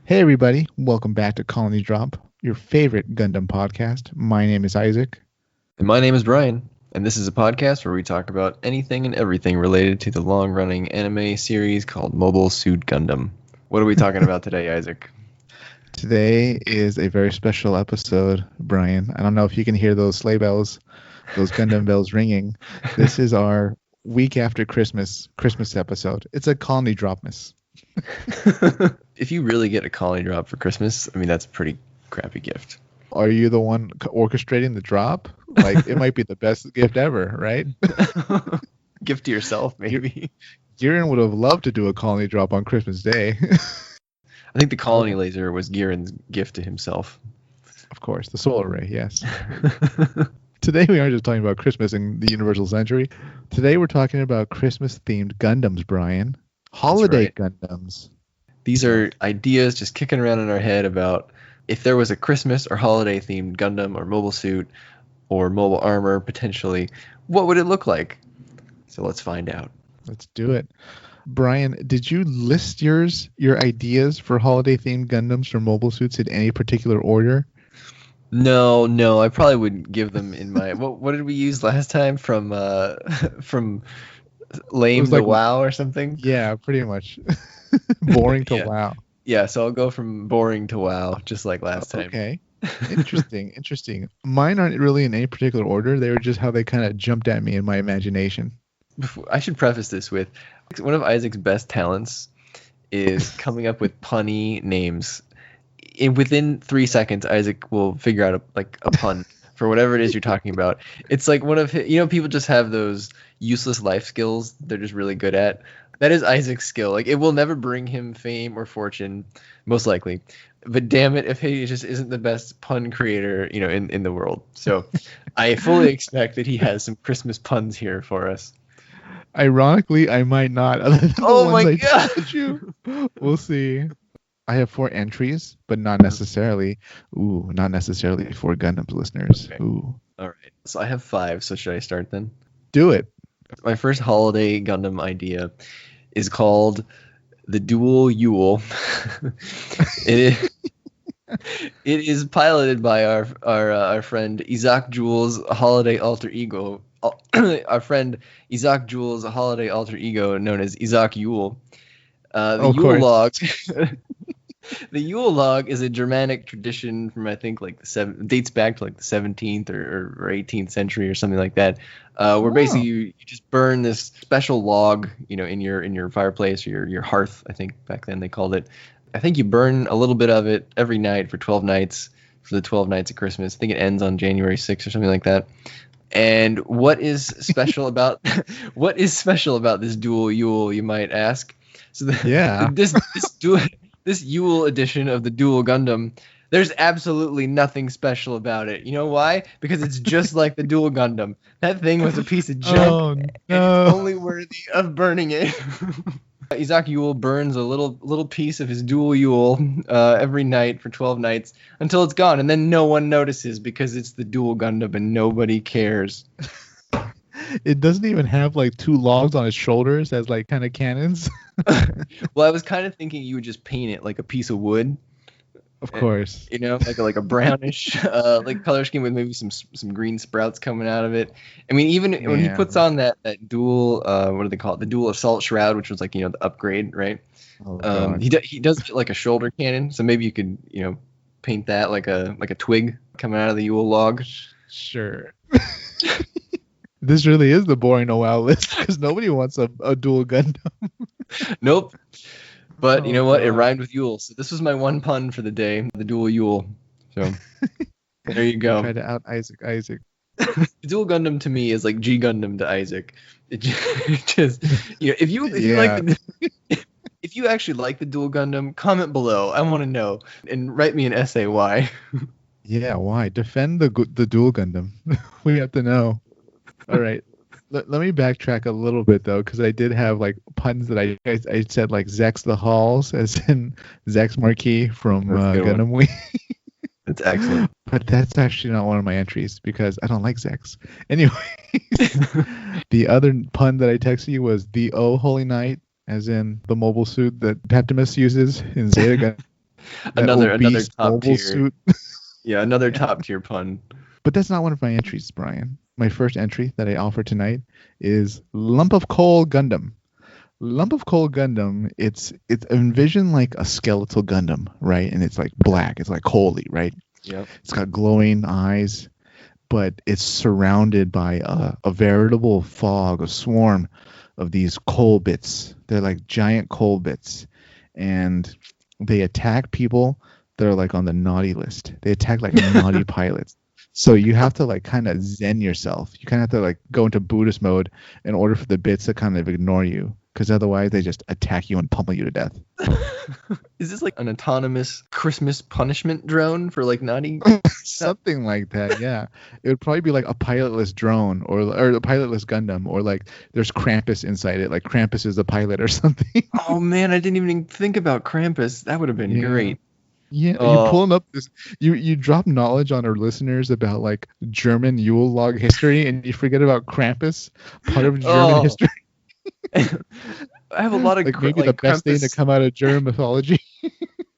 Hey everybody, welcome back to Colony Drop, your favorite Gundam podcast. My name is Isaac. And my name is Brian, and this is a podcast where we talk about anything and everything related to the long-running anime series called Mobile Suit Gundam. What are we talking about today, Isaac? Today is a very special episode, Brian. I don't know if you can hear those sleigh bells, those Gundam bells ringing. This is our week after Christmas episode. It's a Colony Dropmas. If you really get a colony drop for Christmas, I mean, that's a pretty crappy gift. Are you the one orchestrating the drop? Like, it might be the best gift ever, right? Gift to yourself, maybe. Giran would have loved to do a colony drop on Christmas Day. I think the colony laser was Giran's gift to himself. Of course, the solar ray, yes. Today we aren't just talking about Christmas in the Universal Century. Today we're talking about Christmas-themed Gundams, Brian. Holiday Gundams. These are ideas just kicking around in our head about if there was a Christmas or holiday themed Gundam or mobile suit or mobile armor potentially, what would it look like? So let's find out. Let's do it. Brian, did you list your ideas for holiday themed Gundams or mobile suits in any particular order? No, I probably would give them in my what did we use last time from lame to wow or something? Yeah, pretty much. Boring to wow. Yeah, so I'll go from boring to wow, just like last time. Okay. Interesting. Mine aren't really in any particular order. They were just how they kind of jumped at me in my imagination. I should preface this with one of Isaac's best talents is coming up with punny names. Within 3 seconds, Isaac will figure out a pun for whatever it is you're talking about. It's like one of his, people just have those useless life skills they're just really good at. That is Isaac's skill. Like, it will never bring him fame or fortune, most likely. But damn it, if he just isn't the best pun creator, in the world. So I fully expect that he has some Christmas puns here for us. Ironically, I might not. Oh my god! We'll see. I have 4 entries, but not necessarily for Gundam listeners. Okay. Ooh. All right. So I have 5. So should I start then? Do it. My first holiday Gundam idea is called the Dual Yule. It is piloted by our friend Isaac Jules' holiday alter ego. Our friend Isaac Jules' holiday alter ego, known as Isaac Yule. The Yule Log. The Yule Log is a Germanic tradition from, I think, dates back to the 17th or 18th century or something like that, where basically you just burn this special log, in your fireplace or your hearth. I think back then they called it. I think you burn a little bit of it every night for 12 nights for the 12 nights of Christmas. I think it ends on January 6th or something like that. And what is special about this dual Yule, you might ask? So this Yule edition of the Dual Gundam, there's absolutely nothing special about it. You know why? Because it's just like the Dual Gundam. That thing was a piece of junk. Oh, no. And it's only worthy of burning it. Isaac Yule burns a little piece of his Dual Yule every night for 12 nights until it's gone, and then no one notices because it's the Dual Gundam and nobody cares. It doesn't even have 2 logs on its shoulders as kind of cannons. Well, I was kind of thinking you would just paint it like a piece of wood. Of course. Like a brownish color scheme with maybe some green sprouts coming out of it. I mean, even when he puts on that dual, what do they call it? The dual assault shroud, which was the upgrade, right? Oh, he does get like a shoulder cannon, so maybe you could paint that like a twig coming out of the Yule log. Sure. This really is the boring OL list because nobody wants a dual Gundam. Nope. But you know what? It rhymed with Yule. So this was my one pun for the day, the Dual Yule. So there you go. Try to out Isaac. The Dual Gundam to me is like G Gundam to Isaac. It just if you actually like the Dual Gundam, comment below. I want to know and write me an essay why. Yeah, why? Defend the Dual Gundam. We have to know. All right. Let me backtrack a little bit, though, because I did have puns that I said Zex the Halls, as in Zex Marquis from Gundam Wing. That's excellent. But that's actually not one of my entries because I don't like Zex. Anyway, the other pun that I texted you was the Oh Holy Night, as in the mobile suit that Petimus uses in Zeta Gundam. That Another obese top mobile tier. suit. Yeah, another top tier pun. But that's not one of my entries, Brian. My first entry that I offer tonight is Lump of Coal Gundam. Lump of Coal Gundam, it's envisioned like a skeletal Gundam, right? And it's like black, it's like coaly, right? Yep. It's got glowing eyes, but it's surrounded by a veritable fog, a swarm of these coal bits. They're like giant coal bits, and they attack people that are like on the naughty list. They attack like naughty pilots. So you have to like kind of zen yourself. You kind of have to like go into Buddhist mode in order for the bits to kind of ignore you, because otherwise they just attack you and pummel you to death. Is this like an autonomous Christmas punishment drone for like naughty? Something like that, yeah. It would probably be like a pilotless drone or a pilotless Gundam, or like there's Krampus inside it. Like Krampus is the pilot or something. Oh man, I didn't even think about Krampus. That would have been great. Yeah, you pulling up this, you drop knowledge on our listeners about like German Yule Log history, and you forget about Krampus, part of German history. I have a lot of like maybe the best thing to come out of German mythology.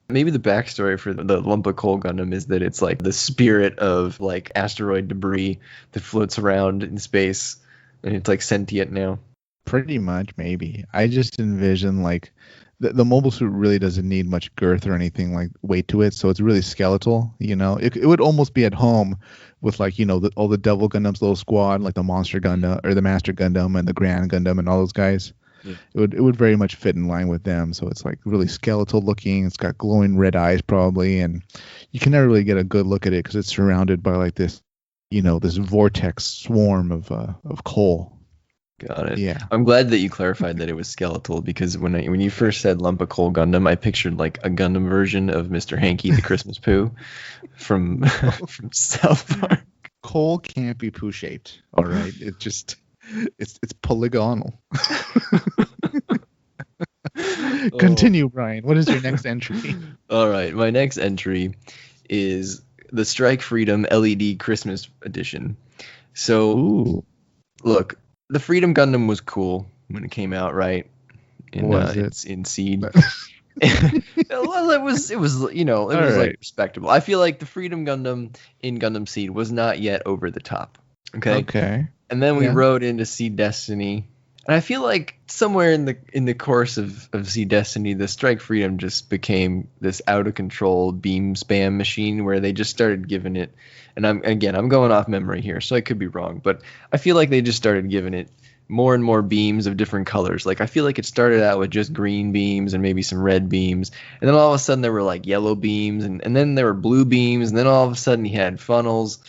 Maybe the backstory for the lump of coal Gundam is that it's like the spirit of like asteroid debris that floats around in space, and it's like sentient now. Pretty much, maybe. I just envision like the mobile suit really doesn't need much girth or anything like weight to it, so it's really skeletal. You know, it would almost be at home with like, you know, all the Devil Gundam's little squad, like the Monster Gundam or the Master Gundam and the Grand Gundam and all those guys. Yeah. It would very much fit in line with them. So it's like really skeletal looking. It's got glowing red eyes probably, and you can never really get a good look at it because it's surrounded by like this, you know, this vortex swarm of coal. Got it. Yeah. I'm glad that you clarified that it was skeletal, because when you first said lump of coal Gundam, I pictured like a Gundam version of Mr. Hanky the Christmas Pooh from South Park. Coal can't be poo shaped. All right. It just it's polygonal. Continue, Brian. What is your next entry? All right, my next entry is the Strike Freedom LED Christmas Edition. So, look, the Freedom Gundam was cool when it came out, right? It's in Seed. Well, it was you know, it was like respectable. I feel like the Freedom Gundam in Gundam Seed was not yet over the top. Okay. And then we rode into Seed Destiny, and I feel like somewhere in the course of Seed Destiny, the Strike Freedom just became this out of control beam spam machine where they just started giving it. And I'm going off memory here, so I could be wrong, but I feel like they just started giving it more and more beams of different colors. Like I feel like it started out with just green beams and maybe some red beams, and then all of a sudden there were like yellow beams, and then there were blue beams, and then all of a sudden he had funnels,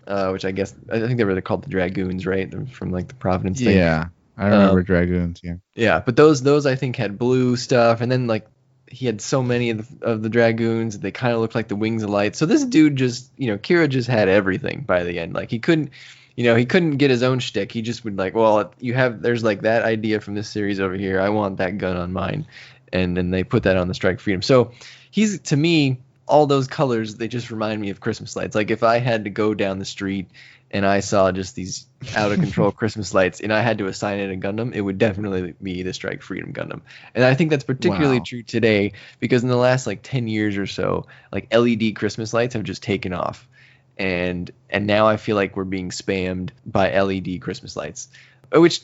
which I think they were called the Dragoons, right? They're from like the Providence thing. Yeah, I remember Dragoons. Yeah, but those I think had blue stuff, and then like he had so many of the Dragoons, they kind of looked like the Wings of Light. So this dude just, you know, Kira just had everything by the end. Like he couldn't get his own shtick. He just would like, well, there's like that idea from this series over here. I want that gun on mine. And then they put that on the Strike Freedom. So he's, to me, all those colors, they just remind me of Christmas lights. Like if I had to go down the street and I saw just these out of control Christmas lights and I had to assign it a Gundam, it would definitely be the Strike Freedom Gundam. And I think that's particularly true today, because in the last like 10 years or so, like LED Christmas lights have just taken off. And now I feel like we're being spammed by LED Christmas lights, which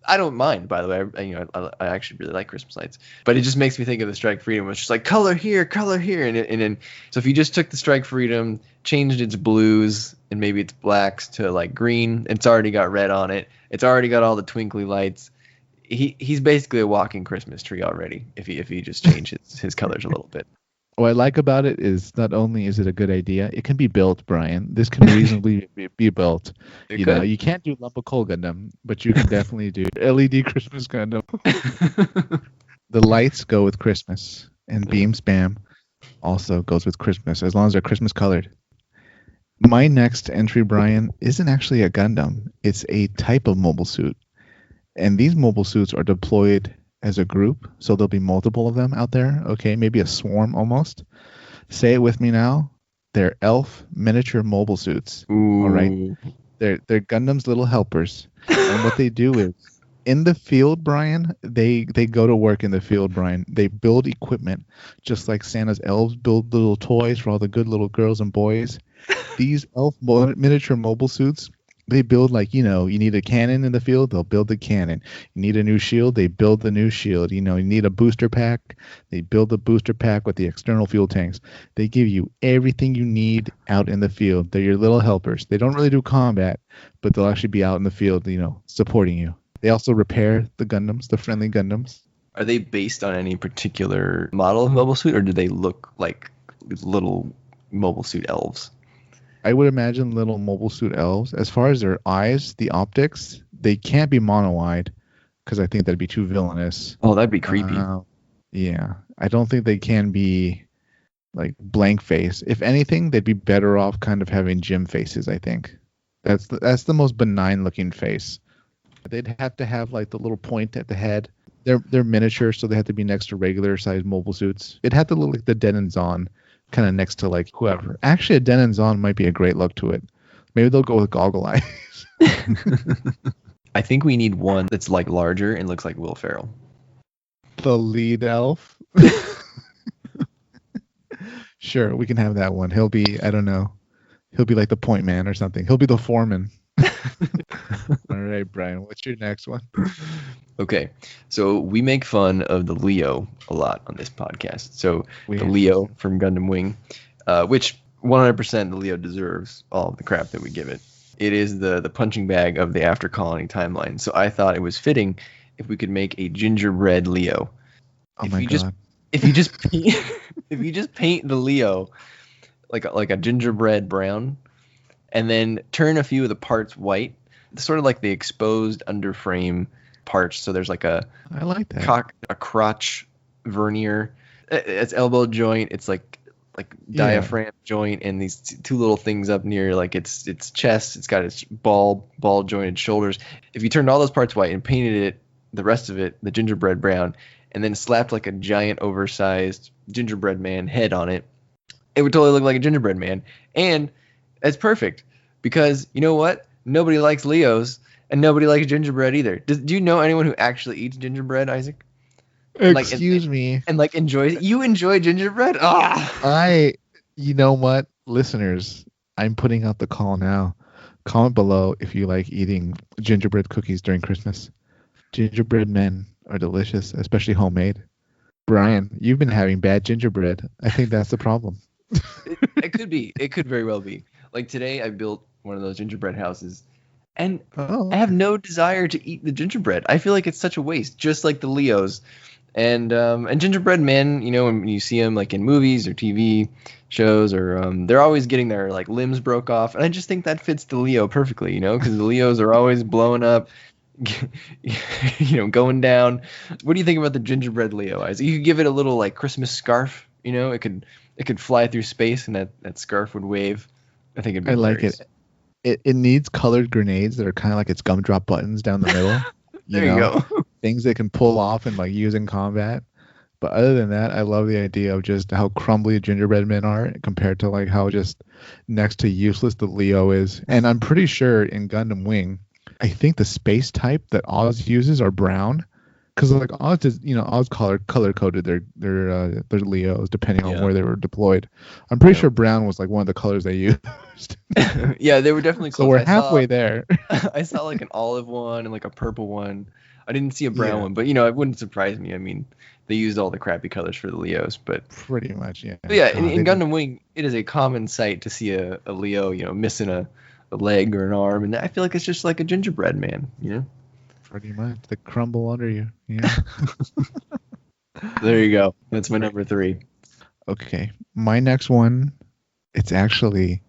I don't mind, by the way. I actually really like Christmas lights, but it just makes me think of the Strike Freedom. It's just like color here, and then so if you just took the Strike Freedom, changed its blues and maybe its blacks to like green, it's already got red on it. It's already got all the twinkly lights. He's basically a walking Christmas tree already. If he just changed his colors a little bit. What I like about it is not only is it a good idea, it can be built, Brian. This can reasonably be built. You know, you can't do lump of coal Gundam, but you can definitely do LED Christmas Gundam. The lights go with Christmas, and beam spam also goes with Christmas, as long as they're Christmas colored. My next entry, Brian, isn't actually a Gundam. It's a type of mobile suit. And these mobile suits are deployed as a group, so there'll be multiple of them out there. Okay, maybe a swarm almost. Say it with me now. They're elf miniature mobile suits. Ooh. All right, they're Gundam's little helpers, and what they do is In the field, Brian, they go to work in the field, Brian. They build equipment, just like Santa's elves build little toys for all the good little girls and boys. These miniature mobile suits, they build like, you need a cannon in the field, they'll build the cannon. You need a new shield, they build the new shield. You need a booster pack, they build the booster pack with the external fuel tanks. They give you everything you need out in the field. They're your little helpers. They don't really do combat, but they'll actually be out in the field, supporting you. They also repair the Gundams, the friendly Gundams. Are they based on any particular model of mobile suit, or do they look like little mobile suit elves? I would imagine little mobile suit elves. As far as their eyes, the optics, they can't be mono-eyed because I think that'd be too villainous. Oh, that'd be creepy. Yeah. I don't think they can be like blank face. If anything, they'd be better off kind of having gym faces, I think. That's the most benign looking face. They'd have to have like the little point at the head. They're miniature, so they have to be next to regular sized mobile suits. It'd have to look like the Den and Zon, kind of next to like whoever. Actually, a Den and Zon might be a great look to it. Maybe they'll go with goggle eyes. I think we need one that's like larger and looks like Will Ferrell. The lead elf. Sure, we can have that one. He'll be, I don't know, he'll be like the point man or something. He'll be the foreman. All right, Brian, what's your next one? Okay, so we make fun of the Leo a lot on this podcast. So the Leo from Gundam Wing, which 100% the Leo deserves all of the crap that we give it. It is the punching bag of the After Colony timeline. So I thought it was fitting if we could make a gingerbread Leo. Oh my God. If you just paint the Leo like a gingerbread brown, and then turn a few of the parts white, sort of like the exposed underframe parts. So there's like I like that. a crotch vernier, it's elbow joint, it's like diaphragm joint, and these two little things up near like its chest. It's got its ball jointed shoulders. If you turned all those parts white and painted it, the rest of it, the gingerbread brown, and then slapped like a giant oversized gingerbread man head on it, it would totally look like a gingerbread man. And it's perfect because you know what? Nobody likes Leos and nobody likes gingerbread either. Do you know anyone who actually eats gingerbread, Isaac? Excuse me. And like enjoys it? You enjoy gingerbread? You know what? Listeners, I'm putting out the call now. Comment below if you like eating gingerbread cookies during Christmas. Gingerbread men are delicious, especially homemade. Brian, you've been having bad gingerbread. I think that's the problem. It could be. It could very well be. Like today, I built one of those gingerbread houses, and I have no desire to eat the gingerbread. I feel like it's such a waste, just like the Leos. And gingerbread men, when you see them like in movies or TV shows, or they're always getting their like limbs broke off, and I just think that fits the Leo perfectly, because the Leos are always blowing up, going down. What do you think about the gingerbread Leo, Isaac? You could give it a little like Christmas scarf, it could fly through space, and that scarf would wave. I think it'd be hilarious. Like it. It needs colored grenades that are kind of like its gumdrop buttons down the middle. There you go. Things they can pull off and like use in combat. But other than that, I love the idea of just how crumbly gingerbread men are compared to like how just next to useless the Leo is. And I'm pretty sure in Gundam Wing, I think the space type that Oz uses are brown. Because like Oz is, Oz color coded their Leos depending on where they were deployed. I'm pretty sure brown was like one of the colors they used. Yeah, they were definitely close. So we're halfway there. I saw like an olive one and like a purple one. I didn't see a brown one, but it wouldn't surprise me. I mean, they used all the crappy colors for the Leos, but pretty much, yeah. But yeah, in Gundam Wing, it is a common sight to see a Leo, missing a leg or an arm, and I feel like it's just like a gingerbread man, Pretty much. They crumble under you. Yeah. There you go. That's my number 3. Okay. My next one, it's actually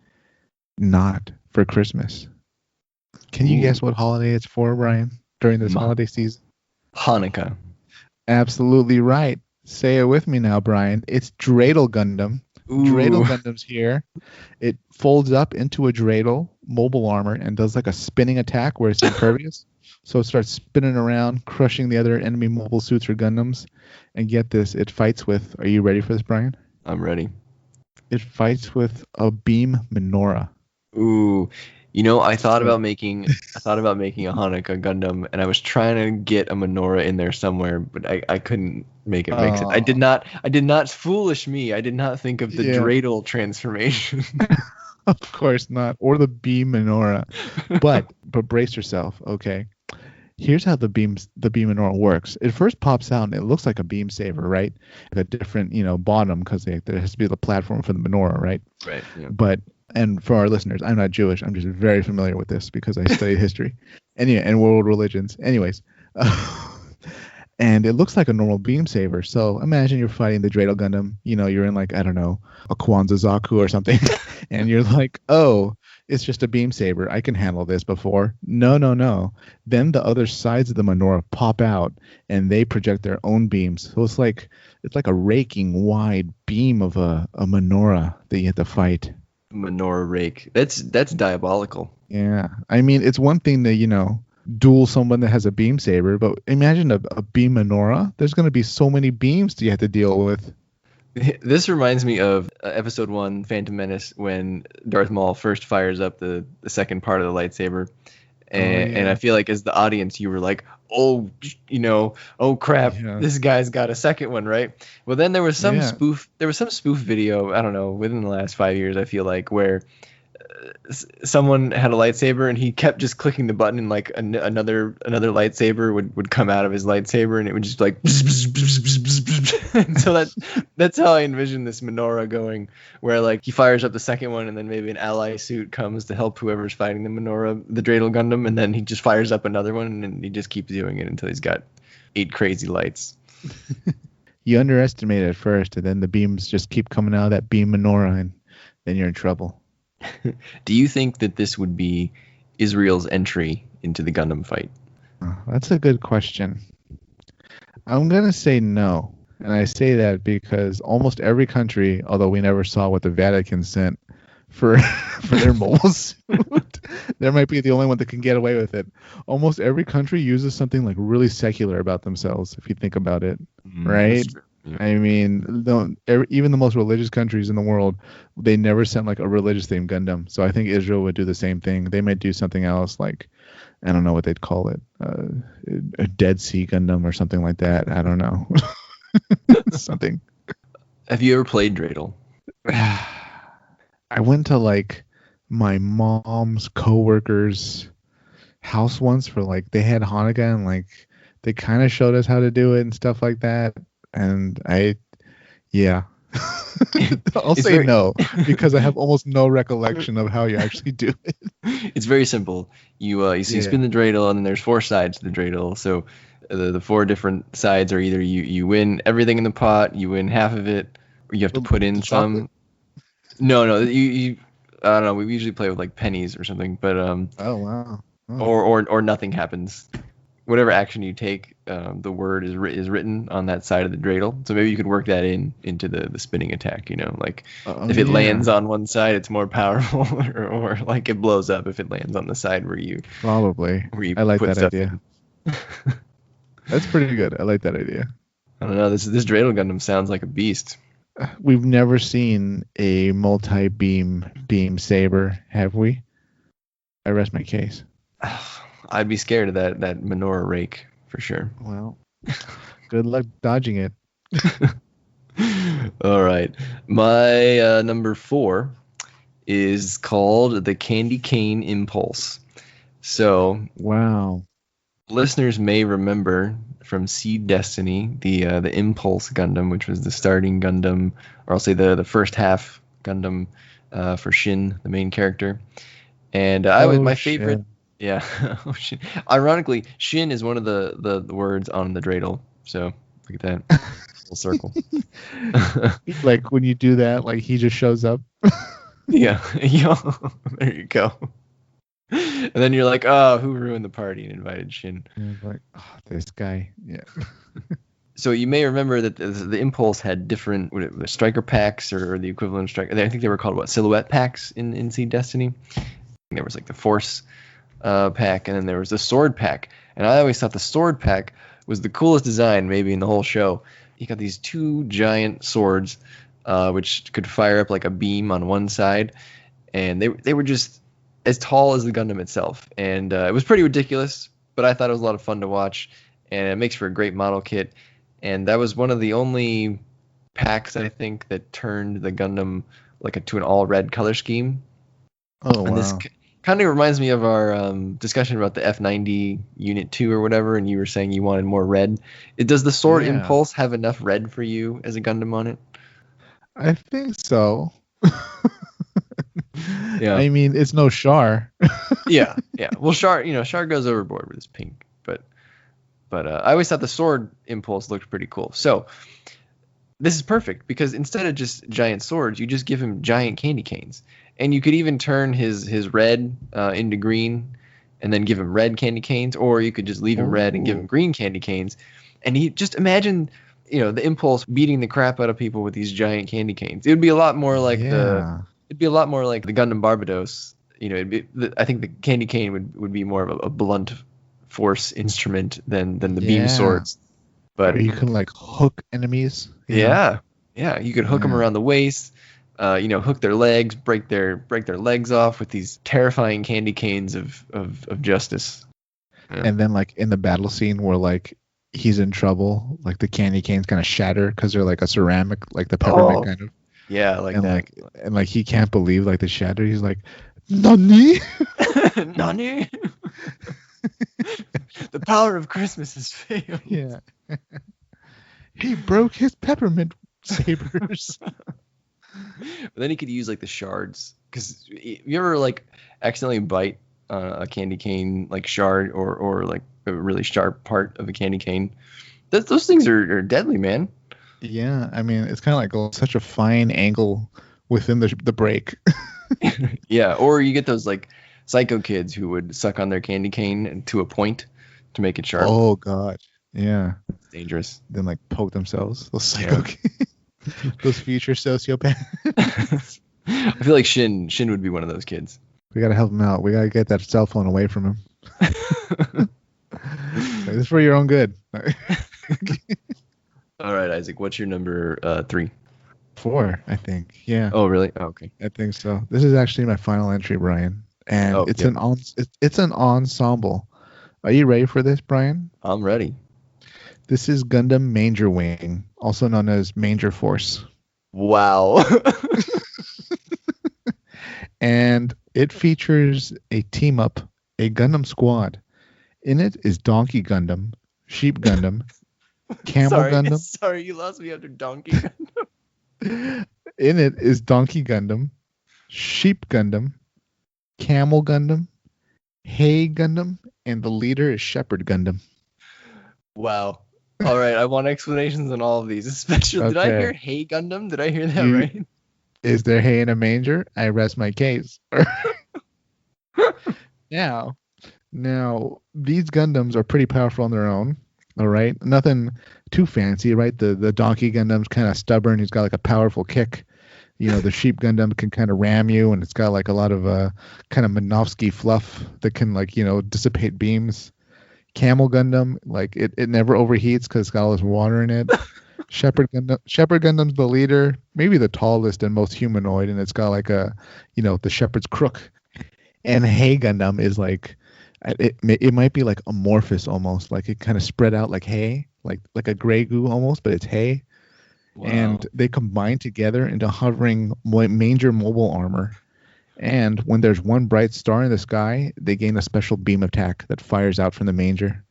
not for Christmas. Can you guess what holiday it's for, Brian, during this holiday season? Hanukkah. Absolutely right. Say it with me now, Brian. It's Dreidel Gundam. Ooh. Dreidel Gundam's here. It folds up into a Dreidel mobile armor and does like a spinning attack where it's impervious. So it starts spinning around, crushing the other enemy mobile suits or Gundams. And get this, it fights with, are you ready for this, Brian? I'm ready. It fights with a beam menorah. Ooh. I thought about making a Hanukkah Gundam, and I was trying to get a menorah in there somewhere, but I couldn't make it make sense. I did not foolish me. I did not think of the Dreidel transformation. Of course not, or the beam menorah. But brace yourself, okay? Here's how the beam menorah works. It first pops out and it looks like a beam saber, right? Like a different, bottom, because there has to be the platform for the menorah, right? Right. Yeah. But and for our listeners, I'm not Jewish. I'm just very familiar with this because I studied history, and world religions. Anyways, and it looks like a normal beam saber. So imagine you're fighting the Dreidel Gundam. You're in like, I don't know, a Kwanzaa Zaku or something, and you're like, oh, it's just a beam saber. I can handle this before. No. Then the other sides of the menorah pop out, and they project their own beams. So it's like a raking wide beam of a menorah that you have to fight. Menorah rake. That's diabolical. Yeah. I mean, it's one thing to, duel someone that has a beam saber, but imagine a beam menorah. There's going to be so many beams that you have to deal with. This reminds me of episode 1, Phantom Menace, when Darth Maul first fires up the second part of the lightsaber. And I feel like as the audience, you were like, oh crap, this guy's got a second one, right? Well, then there was some spoof video, I don't know, within the last 5 years, I feel like, where someone had a lightsaber and he kept just clicking the button and like another lightsaber would come out of his lightsaber and it would just like and so that's how I envision this menorah going, where like he fires up the second one and then maybe an ally suit comes to help whoever's fighting the menorah, the Dreidel Gundam, and then he just fires up another one and then he just keeps doing it until he's got 8 crazy lights. You underestimate it at first, and then the beams just keep coming out of that beam menorah, and then you're in trouble. Do you think that this would be Israel's entry into the Gundam fight? That's a good question. I'm going to say no. And I say that because almost every country, although we never saw what the Vatican sent for their mobile suit, there might be the only one that can get away with it. Almost every country uses something like really secular about themselves, if you think about it, right? Yeah. I mean, even the most religious countries in the world, they never sent like a religious themed Gundam. So I think Israel would do the same thing. They might do something else, like, I don't know what they'd call it, a Dead Sea Gundam or something like that. I don't know. Something. Have you ever played Dreidel? I went to like my mom's coworker's house once for like, they had Hanukkah and like they kind of showed us how to do it and stuff like that. And I'll say no, because I have almost no recollection of how you actually do it. It's very simple. You spin the Dreidel, and then there's 4 sides to the Dreidel. So the 4 different sides are either you win everything in the pot, you win half of it, or you have to put in some. No, you I don't know. We usually play with like pennies or something, but oh wow. Oh. Or nothing happens. Whatever action you take, the word is written on that side of the Dreidel. So maybe you could work that into the spinning attack. Like if it lands on one side, it's more powerful, or like it blows up if it lands on the side where you I like that idea. That's pretty good. I like that idea. I don't know. This Dreidel Gundam sounds like a beast. We've never seen a multi-beam saber, have we? I rest my case. I'd be scared of that menorah rake for sure. Well, good luck dodging it. All right. My number 4 is called the Candy Cane Impulse. So, wow. Listeners may remember from Seed Destiny the Impulse Gundam, which was the starting Gundam, or I'll say the first half Gundam for Shin, the main character. And my favorite. Yeah. Ironically, Shin is one of the words on the Dreidel. So look at that. Full circle. Like when you do that, like he just shows up. Yeah. There you go. And then you're like, oh, who ruined the party and invited Shin? Like, oh, this guy. Yeah. So you may remember that the Impulse had different striker packs or the equivalent of striker. I think they were called silhouette packs in Seed Destiny. There was like the Force pack, and then there was the sword pack. And I always thought the sword pack was the coolest design maybe in the whole show. You got these 2 giant swords, which could fire up like a beam on one side, and they were just as tall as the Gundam itself, and it was pretty ridiculous, but I thought it was a lot of fun to watch, and it makes for a great model kit. And that was one of the only packs, I think, that turned the Gundam to an all red color scheme. Oh, And this wow. kind of reminds me of our discussion about the F90 Unit 2 or whatever, and you were saying you wanted more red. Does the Sword Yeah, Impulse have enough red for you as a Gundam on it? I think so. Yeah. I mean, it's no Char. Yeah. Well, Char goes overboard with his pink, but I always thought the Sword Impulse looked pretty cool. So this is perfect because instead of just giant swords, you just give him giant candy canes. And you could even turn his red into green and then give him red candy canes, or you could just leave him red and give him Ooh. green candy canes. And he just imagine, the Impulse beating the crap out of people with these giant candy canes. It would be a lot more like Yeah. it'd be a lot more like the Gundam Barbados. I think the candy cane would be more of a blunt force instrument than the beam Yeah. swords. But Or you can like hook enemies. yeah, you could hook them Yeah. around the waist, hook their legs, break their legs off with these terrifying candy canes of justice. Yeah. And then like in the battle scene where like he's in trouble, like the candy canes kind of shatter because they're like a ceramic, like the peppermint kind of. Yeah, like And that. like he can't believe like the shatter. He's like, Nani? Nani? The power of Christmas has failed. Yeah. He broke his peppermint sabers. But then he could use like the shards, because you ever like accidentally bite a candy cane like shard or like a really sharp part of a candy cane. Those things are deadly, man. Yeah, I mean it's kind of like such a fine angle within the break. Yeah, or you get those like psycho kids who would suck on their candy cane to a point to make it sharp. Oh god, yeah. It's dangerous. Then like poke themselves. Those psycho kids. Those future sociopaths. I feel like Shin would be one of those kids. We gotta help him out. We gotta get that cell phone away from him. Like, this is for your own good. All right, Isaac, what's your number 3? 4, I think. Yeah, Oh, really? Oh, okay. I think so. This is actually my final entry, Brian, and Oh, it's yep. it's an ensemble. Are you ready for this, Brian? I'm ready. This is Gundam Manger Wing, also known as Manger Force, Wow. and it features a team up, a Gundam squad. In it is Donkey Gundam, Sheep Gundam, Camel Gundam. Sorry, you lost me after Donkey Gundam. In it is Donkey Gundam, Sheep Gundam, Camel Gundam, Hay Gundam, and the leader is Shepherd Gundam. Wow. All right, I want explanations on all of these. Especially, did I Okay. hear Hey Gundam? Did I hear that You- right? Is there hay in a manger? I rest my case. Now, these Gundams are pretty powerful on their own. All right, nothing too fancy, right? The Donkey Gundam's kind of stubborn. He's got like a powerful kick. The Sheep Gundam can kind of ram you, and it's got like a lot of kind of Minovsky fluff that can like dissipate beams. Camel Gundam, like it never overheats because it's got all this water in it. Shepherd Gundam's the leader, maybe the tallest and most humanoid, and it's got like the shepherd's crook. And Hay Gundam is like, it might be like amorphous almost, like it kind of spread out like hay, like a gray goo almost, but it's hay. Wow. And they combine together into hovering manger mobile armor. And when there's one bright star in the sky, they gain a special beam attack that fires out from the manger.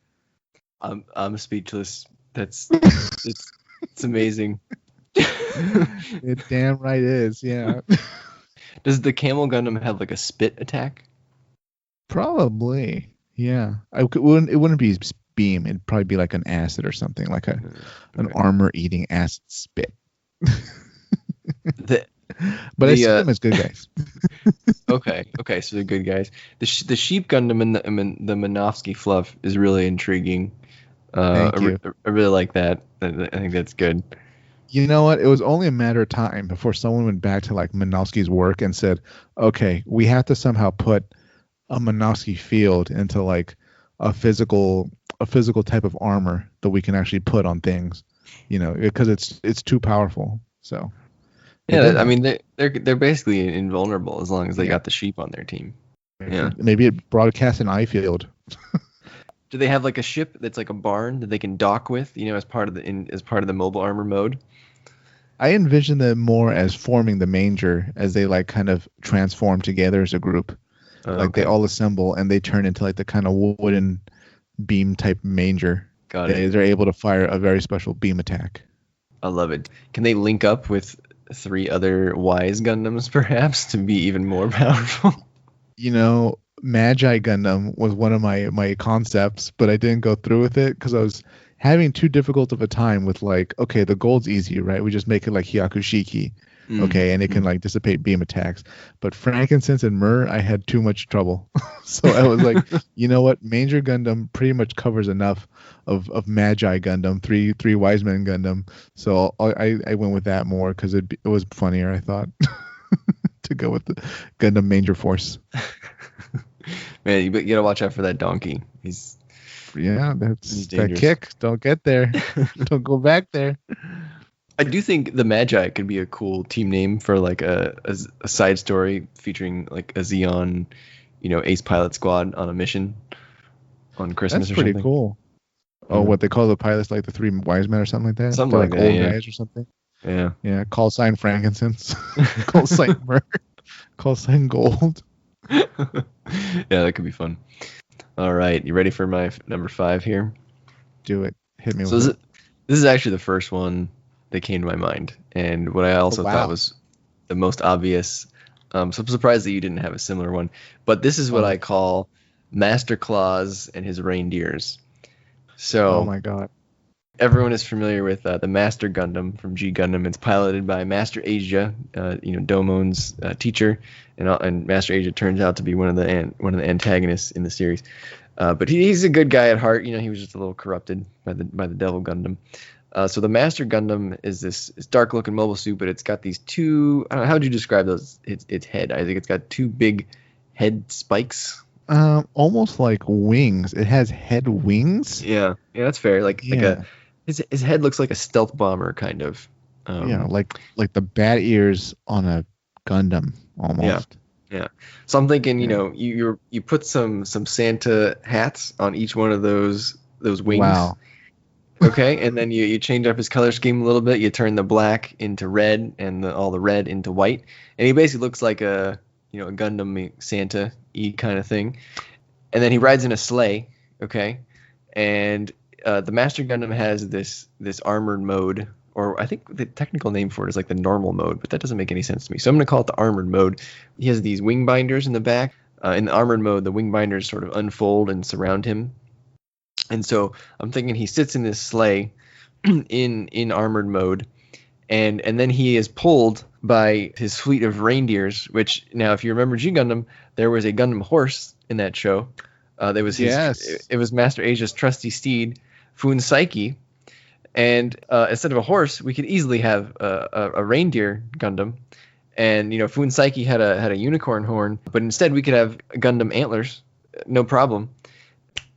I'm speechless. It's amazing. It damn right is, yeah. Does the Camel Gundam have like a spit attack? Probably, yeah. It wouldn't be beam. It'd probably be like an acid or something, like an Okay. armor-eating acid spit. The- But I the, see them as good guys. Okay, so they're good guys. The Sheep Gundam and the Minovsky fluff is really intriguing. Thank you. I really like that. I think that's good. You know what? It was only a matter of time before someone went back to like Minovsky's work and said, "Okay, we have to somehow put a Minovsky field into like a physical type of armor that we can actually put on things, because it's too powerful." So Yeah, I mean they're basically invulnerable as long as they Yeah. got the sheep on their team. Yeah. Maybe it broadcasts in Ifield. Do they have like a ship that's like a barn that they can dock with, as part of the mobile armor mode? I envision them more as forming the manger as they like kind of transform together as a group. Like they Okay. all assemble and they turn into like the kind of wooden beam type manger. Got it. They're able to fire a very special beam attack. I love it. Can they link up with 3 other wise Gundams perhaps to be even more powerful? Magi Gundam was one of my concepts, but I didn't go through with it because I was having too difficult of a time with like, okay, the gold's easy, right? We just make it like Hyakushiki, okay, and it can like dissipate beam attacks. But frankincense and myrrh, I had too much trouble. So I was like, you know what? Manger Gundam pretty much covers enough of Magi Gundam, three wise men Gundam. So I went with that more because it was funnier, I thought, to go with the Gundam Manger Force. Man, you gotta watch out for that donkey. He's that's that kick. Don't get there. Don't go back there. I do think the Magi could be a cool team name for like a side story featuring like a Xeon, ace pilot squad on a mission on Christmas. That's or pretty something. Cool. Oh, what they call the pilots, like the 3 wise men or something like that? Something like that, old yeah. guys or something. Yeah. Yeah. Call sign frankincense. Call sign myrrh. Call sign gold. Yeah, that could be fun. All right, you ready for my number 5 here? Do it. Hit me with it. This is actually the first one that came to my mind, and what I also thought was the most obvious. So I'm surprised that you didn't have a similar one. But this is what I call Master Claus and his reindeers. So, oh my god. Everyone is familiar with the Master Gundam from G Gundam. It's piloted by Master Asia, Domon's teacher, and Master Asia turns out to be one of the antagonists in the series. But he's a good guy at heart. He was just a little corrupted by the Devil Gundam. So the Master Gundam is this dark-looking mobile suit, but it's got these 2. I don't know, how would you describe those? Its head. I think it's got 2 big head spikes. Almost like wings. It has head wings. Yeah, that's fair. His head looks like a stealth bomber kind of. Like the bat ears on a Gundam almost. Yeah. So I'm thinking, you put some Santa hats on each one of those wings. Wow. Okay, and then you change up his color scheme a little bit. You turn the black into red and all the red into white, and he basically looks like a Gundam Santa-y kind of thing. And then he rides in a sleigh. Okay, and the Master Gundam has this armored mode, or I think the technical name for it is like the normal mode, but that doesn't make any sense to me. So I'm going to call it the armored mode. He has these wing binders in the back. In the armored mode, the wing binders sort of unfold and surround him. And so I'm thinking he sits in this sleigh in armored mode, and then he is pulled by his fleet of reindeers, which now, if you remember G Gundam, there was a Gundam horse in that show. There was it was Master Asia's trusty steed, Fun Psyche, and instead of a horse, we could easily have a reindeer Gundam, and Fun Psyche had a unicorn horn, but instead we could have Gundam antlers, no problem.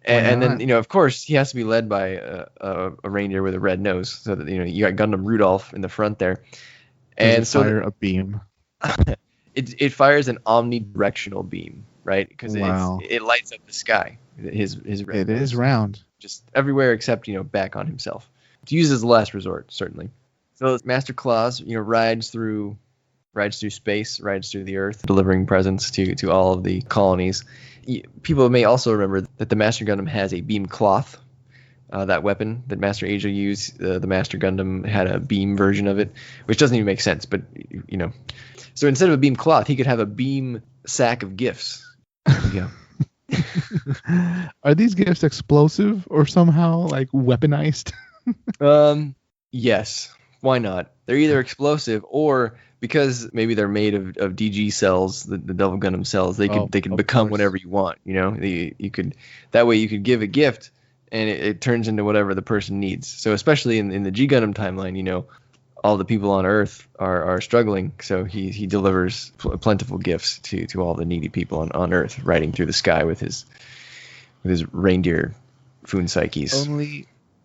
And then of course he has to be led by a reindeer with a red nose, so that you got Gundam Rudolph in the front there, and so fire a beam. It fires an omnidirectional beam, right? Because it lights up the sky. His it is round, just everywhere except back on himself. To use as a last resort, certainly. So Master Claus, rides through space, rides through the Earth, delivering presents to all of the colonies. People may also remember that the Master Gundam has a beam cloth. That weapon that Master Asia used, the Master Gundam had a beam version of it, which doesn't even make sense. But so instead of a beam cloth, he could have a beam sack of gifts. Yeah. Are these gifts explosive or somehow like weaponized? Yes. Why not? They're either explosive or, because maybe they're made of DG cells, the Devil Gundam cells, they could become whatever you want. You could, that way you could give a gift and it turns into whatever the person needs. So especially in the G Gundam timeline, all the people on Earth are struggling, so he delivers plentiful gifts to all the needy people on Earth, riding through the sky with his reindeer Fun Psyches.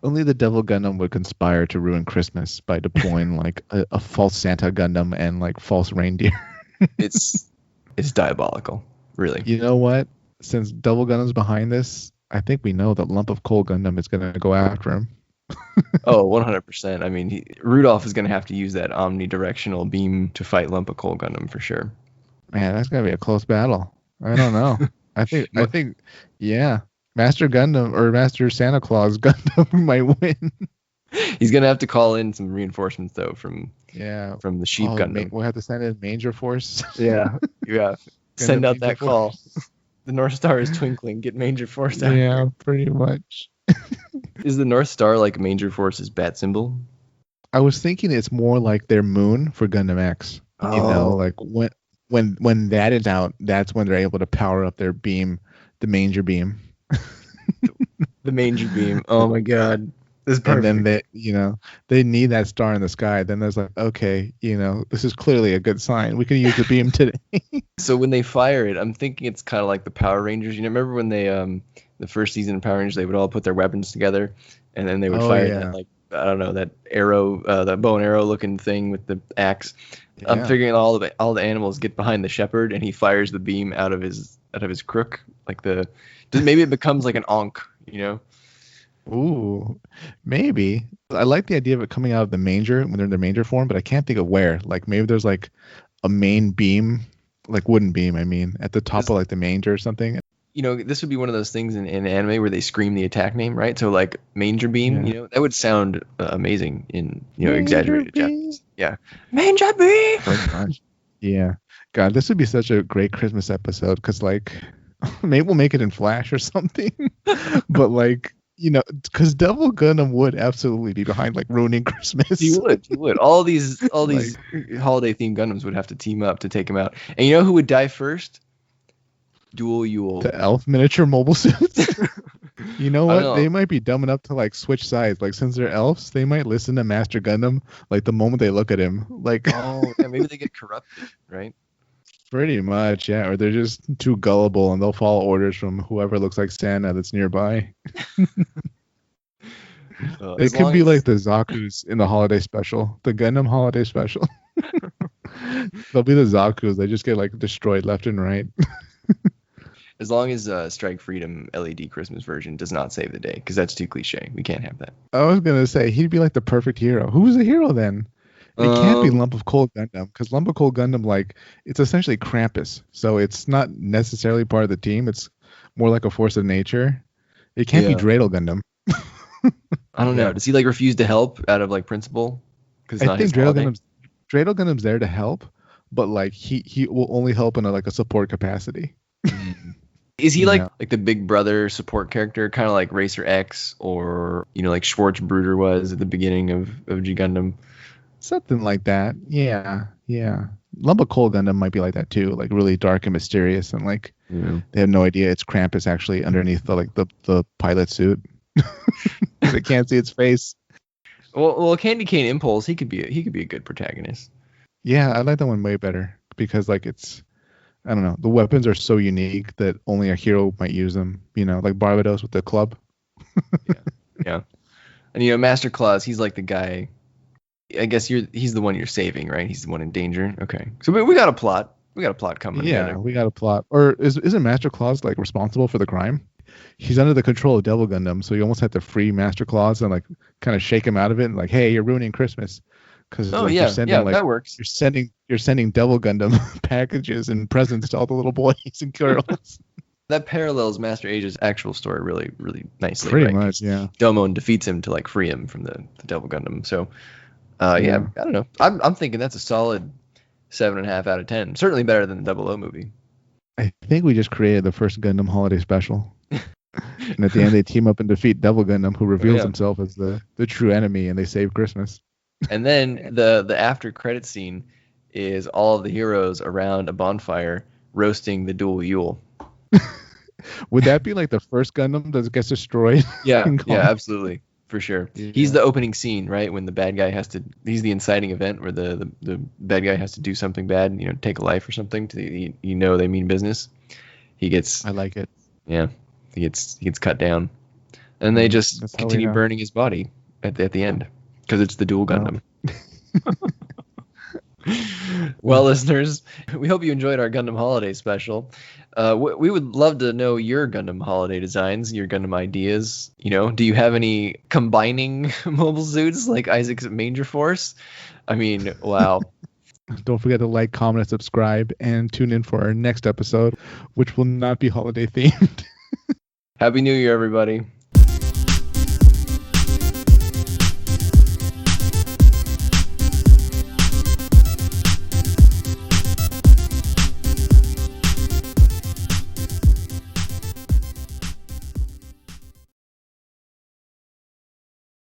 Only the Devil Gundam would conspire to ruin Christmas by deploying like a false Santa Gundam and like false reindeer. It's diabolical. really. You know what? Since Double Gundam's behind this, I think we know that Lump of Coal Gundam is going to go after him. Oh, 100%. I mean, Rudolph is going to have to use that omnidirectional beam to fight Lump of Coal Gundam for sure. Man, that's going to be a close battle. I don't know. I think, yeah, Master Gundam or Master Santa Claus Gundam might win. He's going to have to call in some reinforcements, though, from the Sheep Gundam. We'll have to send in Manger Force. Yeah. Send out that call. The North Star is twinkling. Get Manger Force out. Yeah, pretty much. Is the North Star like Manger Force's bat symbol? I was thinking it's more like their moon for Gundam X. Oh. You know, like when that is out, that's when they're able to power up their beam, the Manger beam. The Manger beam. Oh my God. This is perfect. And then they need that star in the sky. Then there's like, okay, this is clearly a good sign. We can use the beam today. So when they fire it, I'm thinking it's kind of like the Power Rangers. Remember when they the first season of Power Rangers, they would all put their weapons together, and then they would fire that, like, I don't know, that arrow, that bow and arrow looking thing with the axe. Yeah. I'm figuring all the animals get behind the shepherd, and he fires the beam out of his crook, like maybe it becomes like an Ankh, Ooh, maybe. I like the idea of it coming out of the manger when they're in their manger form, but I can't think of where. Like maybe there's like a main beam, like wooden beam, I mean, at the top of like the manger or something. This would be one of those things in anime where they scream the attack name, right? So like Manger Beam, that would sound amazing in, exaggerated Japanese. Yeah. Manger Beam! Pretty much. Yeah. God, this would be such a great Christmas episode because like maybe we'll make it in Flash or something. But like, because Double Gundam would absolutely be behind like ruining Christmas. He would. All these holiday themed Gundams would have to team up to take him out. And you know who would die first? Dual Yule. The elf miniature mobile suits. You know what? They might be dumb enough to like switch sides. Like since they're elves, they might listen to Master Gundam like the moment they look at him. Like maybe they get corrupted, right? Pretty much, yeah. Or they're just too gullible and they'll follow orders from whoever looks like Santa that's nearby. It could be like the Zaku's in the holiday special, the Gundam Holiday Special. They'll be the Zaku's. They just get like destroyed left and right. As long as Strike Freedom LED Christmas version does not save the day, because that's too cliche. We can't have that. I was gonna say he'd be like the perfect hero. Who's the hero then? It can't be Lump of Coal Gundam, because Lump of Coal Gundam, like, it's essentially Krampus, so it's not necessarily part of the team. It's more like a force of nature. It can't be Dreidel Gundam. I don't know. Does he like refuse to help out of like principle? I think Dreidel Gundam's there to help, but like he will only help in a support capacity. Is he like the big brother support character, kind of like Racer X or like Schwarzbruder was at the beginning of G Gundam? Something like that. Yeah. Lump of Coal Gundam might be like that too, like really dark and mysterious, and like they have no idea it's Krampus actually underneath the pilot suit. They can't see its face. Well, Candy Cane Impulse, he could be a good protagonist. Yeah, I like that one way better because like it's, I don't know, the weapons are so unique that only a hero might use them. Like Barbados with the club. Yeah. And Master Claus, he's like the guy. I guess he's the one you're saving, right? He's the one in danger. Okay, so we got a plot. We got a plot coming. Yeah, we got a plot. Or isn't Master Claus like responsible for the crime? He's under the control of Devil Gundam, so you almost have to free Master Claus and like kind of shake him out of it, and like, hey, you're ruining Christmas. Because that works. You're sending Devil Gundam packages and presents to all the little boys and girls. That parallels Master Age's actual story really, really nicely. Pretty much, yeah. Domon defeats him to like free him from the Devil Gundam. So, I don't know. I'm thinking that's a solid 7.5 out of 10. Certainly better than the 00 movie. I think we just created the first Gundam Holiday Special. And at the end, they team up and defeat Devil Gundam, who reveals himself as the true enemy, and they save Christmas. And then the after credit scene is all of the heroes around a bonfire roasting the dual Yule. Would that be like the first Gundam that gets destroyed? Yeah, absolutely. For sure. Yeah. He's the opening scene, right? When the bad guy he's the inciting event where the bad guy has to do something bad, take a life or something to they mean business. I like it. Yeah. He gets cut down. And they just continue burning his body at the end. Because it's the dual Gundam. Well, listeners, we hope you enjoyed our Gundam Holiday Special. We would love to know your Gundam holiday designs, your Gundam ideas. Do you have any combining mobile suits like Isaac's Manger Force? I mean, wow. Don't forget to like, comment, and subscribe, and tune in for our next episode, which will not be holiday themed. Happy New Year, everybody.